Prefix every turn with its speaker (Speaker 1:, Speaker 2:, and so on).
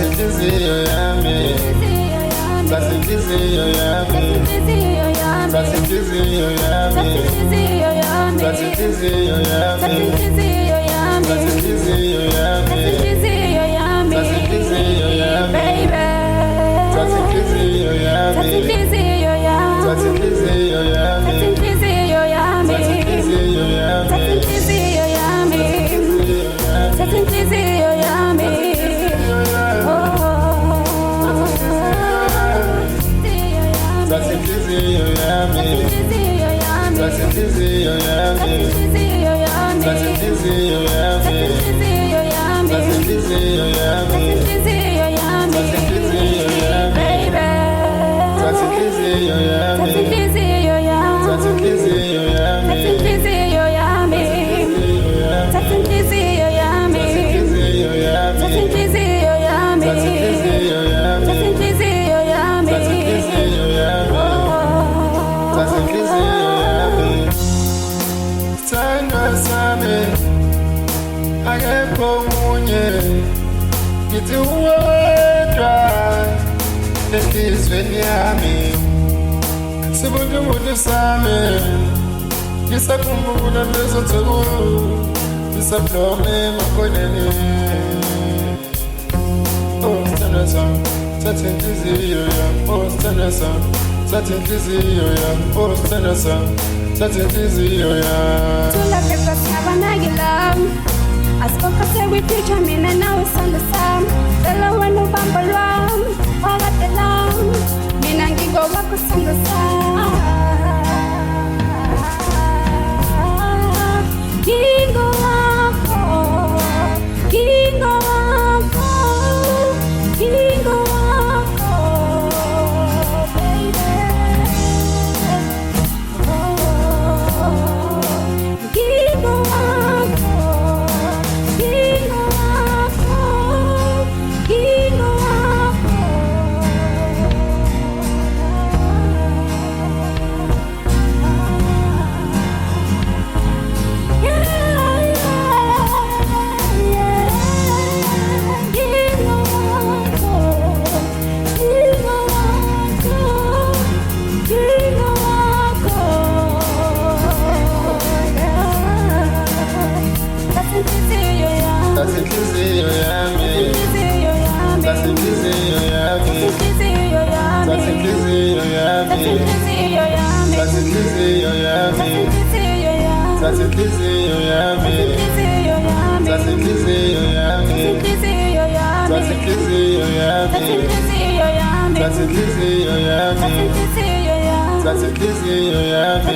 Speaker 1: inhliziyo yami, thatha inhliziyo yami, thatha inhliziyo yami, thatha inhliziyo yami, thatha inhliziyo yami, thatha inhliziyo yami, baby, thatha inhliziyo yami, thatha inhliziyo yami, thatha inhliziyo yami, thatha inhliziyo yami, thatha inhliziyo yami, thatha inhliziyo yami, oh, thatha inhliziyo yami, thatha inhliziyo yami, thatha inhliziyo yami, thatha inhliziyo yami, thatha inhliziyo yami, baby, thatha inhliziyo yami, thatha inhliziyo yami, thatha inhliziyo yami, thatha inhliziyo yami, thatha inhliziyo yami, thatha inhliziyo yami, thatha inhliziyo yami, thatha inhliziyo yami, thatha inhliziyo yami, thatha inhliziyo yami, thatha inhliziyo yami. Sithandwa sami akekho omunye, ngithi uwedwa enhlizweni yami, sibuntu sami, ngisakhumbula lezo nsuku zisablome emakhoneni. Oh sithandwa sami, thatha inhliziyo yami, oh sithandwa sami, thatha inhliziyo yami, oh sithandwa sami, thatha inhliziyo yami.
Speaker 2: Tulapepha siyabanakilami, asikokhathe kwi-future mina nawe sithando sami, cela wena ubambo lwami, wakade lami, mina ngingowakho sithando sami, ngingowakho, ngingowakho, ngingowakho, baby, ngingowakho, ngingowakho, ngingowakho.
Speaker 1: Thatha inhliziyo yami, thatha inhliziyo yami, thatha inhliziyo yami, thatha inhliziyo yami, thatha inhliziyo yami, thatha inhliziyo yami, thatha inhliziyo yami, thatha inhliziyo yami, thatha inhliziyo yami,